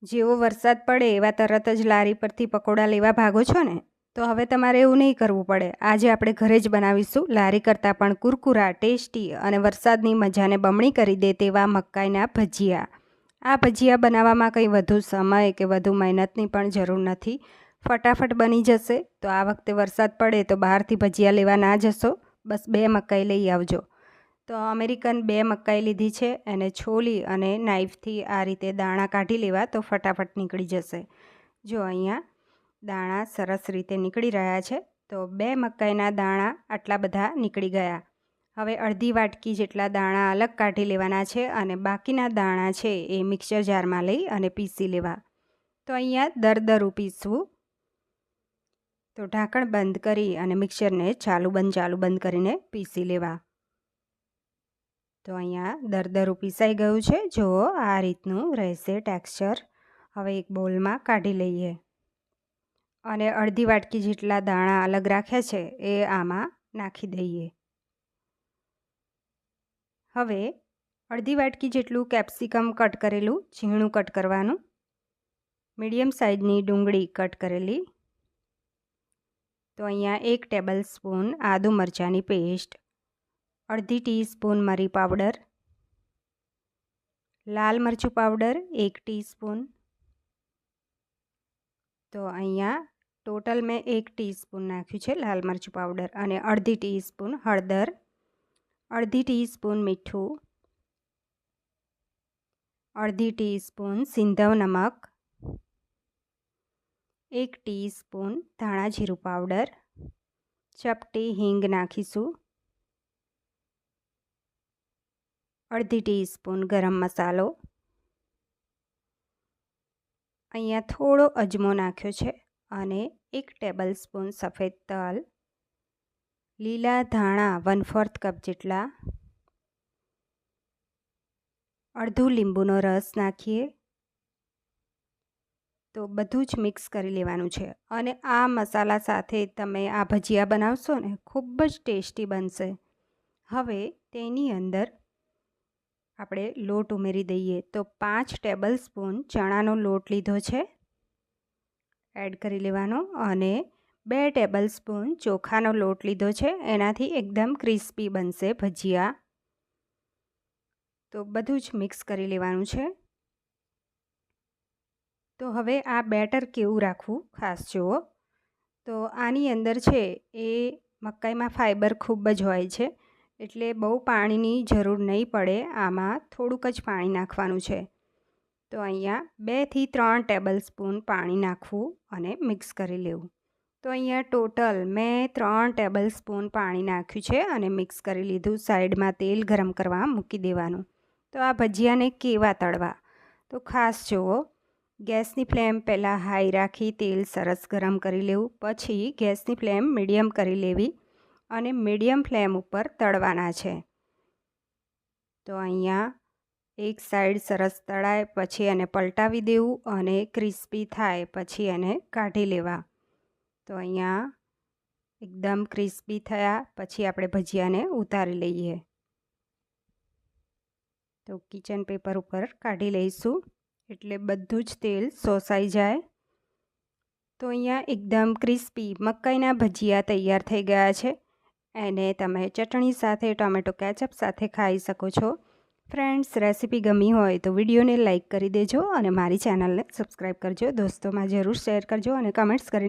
જેવો વરસાદ પડે એવા તરત જ લારી પરથી પકોડા લેવા ભાગો છો ને? તો હવે તમારે એવું નહીં કરવું પડે. આજે આપણે ઘરે જ બનાવીશું લારી કરતાં પણ કુરકુરા, ટેસ્ટી અને વરસાદની મજાને બમણી કરી દે તેવા મકાઈના ભજીયા. આ ભજીયા બનાવવામાં કંઈ વધુ સમય કે વધુ મહેનતની પણ જરૂર નથી. ફટાફટ બની જશે. તો આ વખતે વરસાદ પડે તો બહારથી ભજીયા લેવા ના જશો. બસ 2 મકાઈ લઈ આવજો. તો અમેરિકન 2 મકાઈ લીધી છે. એને છોલી અને નાઈફથી આ રીતે દાણા કાઢી લેવા તો ફટાફટ નીકળી જશે. જો અહીંયા દાણા સરસ રીતે નીકળી રહ્યા છે. તો 2 મકાઈના દાણા આટલા બધા નીકળી ગયા. હવે અડધી વાટકી જેટલા દાણા અલગ કાઢી લેવાના છે અને બાકીના દાણા છે એ મિક્સર જારમાં લઈ અને પીસી લેવા. તો અહીંયા દરદરું પીસવું. તો ઢાંકણ બંધ કરી અને મિક્સરને ચાલુ બંધ કરીને પીસી લેવા. તો અહીંયા દરદરું પીસાઈ ગયું છે. જુઓ આ રીતનું રહેશે ટેક્સચર. હવે એક બોલમાં કાઢી લઈએ અને અડધી વાટકી જેટલા દાણા અલગ રાખ્યા છે એ આમાં નાખી દઈએ. હવે અડધી વાટકી જેટલું કેપ્સિકમ કટ કરેલું ઝીણું કટ કરવાનું, મીડિયમ સાઇઝની ડુંગળી કટ કરેલી, તો અહીંયા 1 ટેબલ સ્પૂન આદુ મરચાંની પેસ્ટ, અડધી ટીસ્પૂન મરી પાવડર, લાલ મરચું પાવડર 1 ટીસ્પૂન. તો અહીંયા ટોટલ મેં 1 ટીસ્પૂન નાખ્યું છે લાલ મરચું પાવડર અને અડધી ટીસ્પૂન હળદર, અડધી ટીસ્પૂન મીઠું, અડધી ટીસ્પૂન સિંધવ નમક, 1 ટીસ્પૂન ધાણા જીરું પાવડર, ચપટી હિંગ નાખીશું, અડધી ટીસ્પૂન ગરમ મસાલો, અહીંયા થોડો અજમો નાખ્યો છે અને 1 ટેબલ સ્પૂન સફેદ તલ, લીલા ધાણા 1/4 કપ જેટલા, અડધું લીંબુનો રસ નાખીએ. તો બધું જ મિક્સ કરી લેવાનું છે અને આ મસાલા સાથે તમે આ ભજીયા બનાવશો ને ખૂબ જ ટેસ્ટી બનશે. હવે તેની અંદર આપણે લોટ ઉમેરી દઈએ. તો 5 ટેબલ સ્પૂન ચણાનો લોટ લીધો છે, એડ કરી લેવાનો અને 2 ટેબલ સ્પૂન ચોખાનો લોટ લીધો છે. એનાથી એકદમ ક્રિસ્પી બનશે ભજીયા. તો બધું જ મિક્સ કરી લેવાનું છે. તો હવે આ બેટર કેવું રાખવું ખાસ જુઓ. તો આની અંદર છે એ મકાઈમાં ફાઈબર ખૂબ જ હોય છે એટલે બહુ પાણીની જરૂર નહીં પડે. આમાં થોડુંક જ પાણી નાખવાનું છે. તો અહીંયા 2 થી 3 ટેબલ સ્પૂન પાણી નાખવું અને મિક્સ કરી લેવું. તો અહીંયા ટોટલ મેં 3 ટેબલ સ્પૂન પાણી નાખ્યું છે અને મિક્સ કરી લીધું. સાઈડમાં તેલ ગરમ કરવા મૂકી દેવાનું. તો આ ભજીયાને કેવા તળવા તો ખાસ જુઓ. ગેસની ફ્લેમ પહેલાં હાઈ રાખી તેલ સરસ ગરમ કરી લેવું. પછી ગેસની ફ્લેમ મીડિયમ કરી લેવી અને મીડિયમ ફ્લેમ ઉપર તળવાના છે. તો અહીંયા એક સાઈડ સરસ તળાય પછી એને પલટાવી દેવું અને ક્રિસ્પી થાય પછી એને કાઢી લેવા. તો અહીંયા એકદમ ક્રિસ્પી થયા પછી આપણે ભજીયાને ઉતારી લઈએ. તો કિચન પેપર ઉપર કાઢી લઈશું એટલે બધું જ તેલ શોષાઈ જાય. તો અહીંયા એકદમ ક્રિસ્પી મકાઈના ભજીયા તૈયાર થઈ ગયા છે. એને તમે ચટણી સાથે ટોમેટો કેચઅપ સાથે ખાઈ શકો છો. ફ્રેન્ડ્સ, રેસીપી ગમી હોય તો વિડીયોને લાઇક કરી દેજો અને મારી ચેનલને સબસ્ક્રાઈબ કરજો. દોસ્તોમાં જરૂર શેર કરજો અને કમેન્ટ્સ કરી